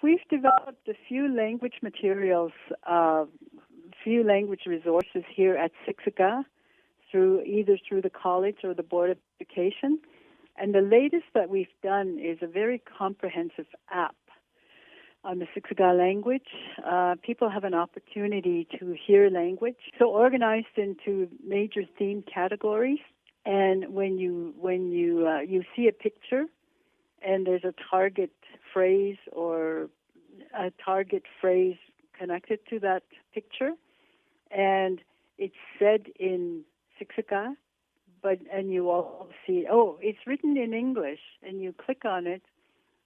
we've developed a few language materials, few language resources here at Siksika, either through the college or the Board of Education. And the latest that we've done is a very comprehensive app on the Siksika language. People have an opportunity to hear language, so organized into major theme categories. And when you see a picture, and there's a target phrase or a target phrase connected to that picture, and it's said in Siksika, and you all see, oh, it's written in English, and you click on it,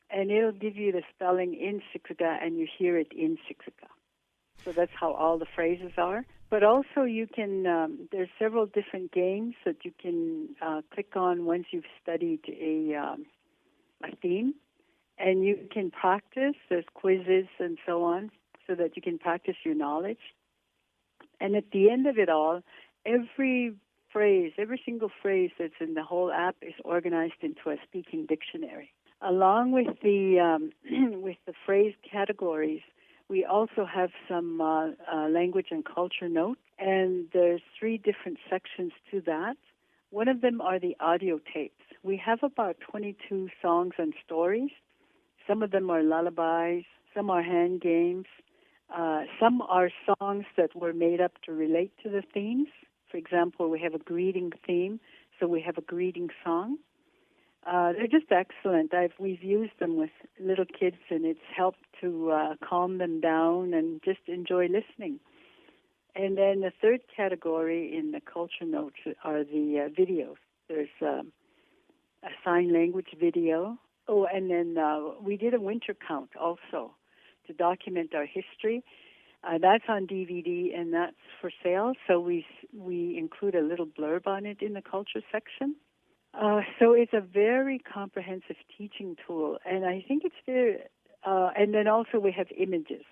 and it'll give you the spelling in Siksika, and you hear it in Siksika. So that's how all the phrases are. But also you can, there's several different games that you can click on once you've studied a theme, and you can practice. There's quizzes and so on, so that you can practice your knowledge. And at the end of it all, every single phrase that's in the whole app is organized into a speaking dictionary. Along with the with the phrase categories, we also have some language and culture notes, and there's 3 different sections to that. One of them are the audio tapes. We have about 22 songs and stories. Some of them are lullabies, some are hand games, some are songs that were made up to relate to the themes. For example, we have a greeting theme, so we have a greeting song. They're just excellent. We've used them with little kids, and it's helped to calm them down and just enjoy listening. And then the third category in the culture notes are the videos. There's a sign language video. Oh, and then we did a winter count also to document our history. That's on DVD, and that's for sale. So we include a little blurb on it in the culture section. So it's a very comprehensive teaching tool, and I think it's very. And then also we have images.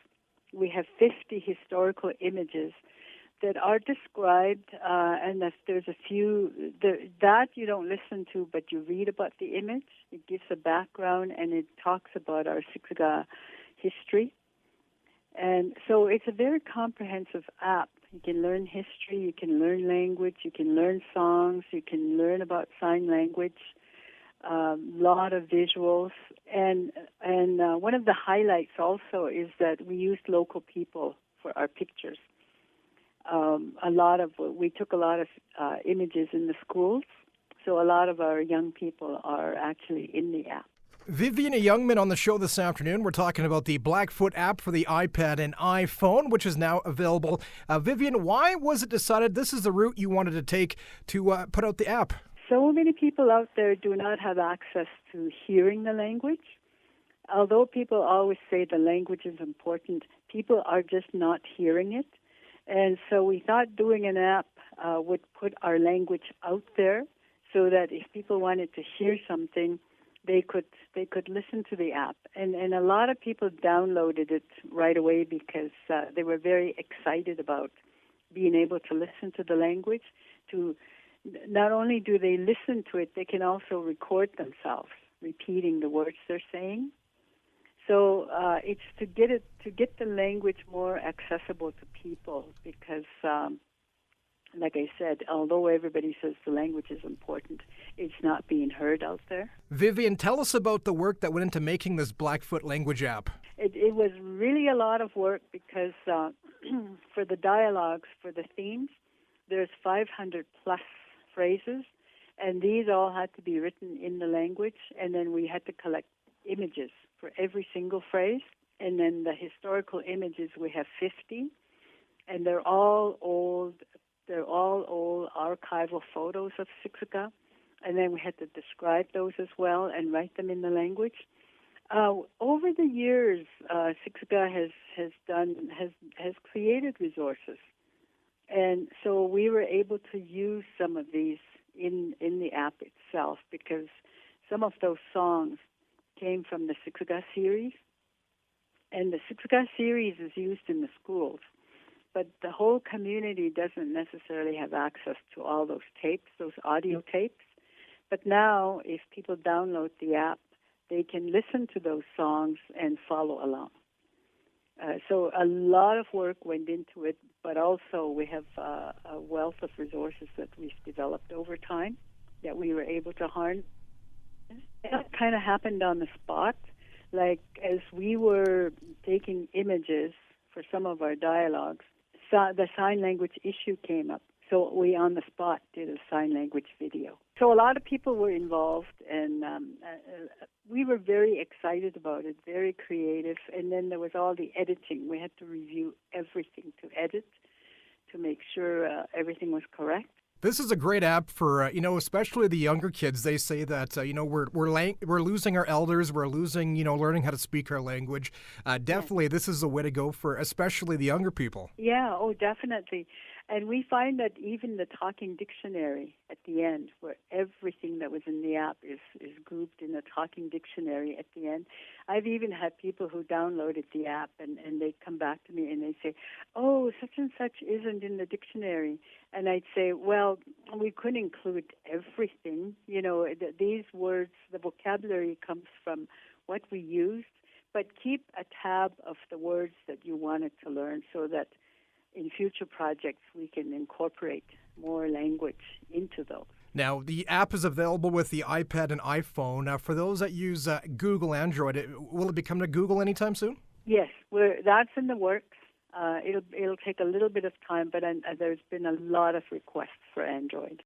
We have 50 historical images that are described, and there's a few that you don't listen to, but you read about the image. It gives a background, and it talks about our Siksika history. And so it's a very comprehensive app. You can learn history, you can learn language, you can learn songs, you can learn about sign language, a lot of visuals. And one of the highlights also is that we used local people for our pictures. We took a lot of images in the schools, so a lot of our young people are actually in the app. Vivian Ayoungman on the show this afternoon. We're talking about the Blackfoot app for the iPad and iPhone, which is now available. Vivian, why was it decided this is the route you wanted to take to put out the app? So many people out there do not have access to hearing the language. Although people always say the language is important, people are just not hearing it. And so we thought doing an app would put our language out there so that if people wanted to hear something, they could listen to the app. And a lot of people downloaded it right away because they were very excited about being able to listen to the language. To not only do they listen to it, they can also record themselves repeating the words they're saying. So it's to get the language more accessible to people because, like I said, although everybody says the language is important, it's not being heard out there. Vivian, tell us about the work that went into making this Blackfoot language app. It was really a lot of work because for the dialogues, for the themes, there's 500 plus phrases, and these all had to be written in the language, and then we had to collect images for every single phrase. And then the historical images, we have 50, and they're all old archival photos of Siksika, and then we had to describe those as well and write them in the language. Over the years, Siksika has created resources, and so we were able to use some of these in the app itself because some of those songs came from the Siksika series, and the Siksika series is used in the schools. But the whole community doesn't necessarily have access to all those tapes, those audio tapes. But now, if people download the app, they can listen to those songs and follow along. So a lot of work went into it, but also we have a wealth of resources that we've developed over time that we were able to harness. That kind of happened on the spot. Like as we were taking images for some of our dialogues, the sign language issue came up. So we on the spot did a sign language video. So a lot of people were involved, and we were very excited about it, very creative. And then there was all the editing. We had to review everything to edit to make sure everything was correct. This is a great app for especially the younger kids. They say that we're losing our elders, we're losing learning how to speak our language. Definitely, This is the way to go for especially the younger people. Yeah, oh, definitely. And we find that even the talking dictionary at the end, where everything that was in the app is grouped in a talking dictionary at the end. I've even had people who downloaded the app and they come back to me and they say, oh, such and such isn't in the dictionary. And I'd say, well, we couldn't include everything. These words, the vocabulary comes from what we used, but keep a tab of the words that you wanted to learn so that in future projects, we can incorporate more language into those. Now, the app is available with the iPad and iPhone. Now, for those that use Google Android, will it be coming to Google anytime soon? Yes, that's in the works. It'll take a little bit of time, but there's been a lot of requests for Android.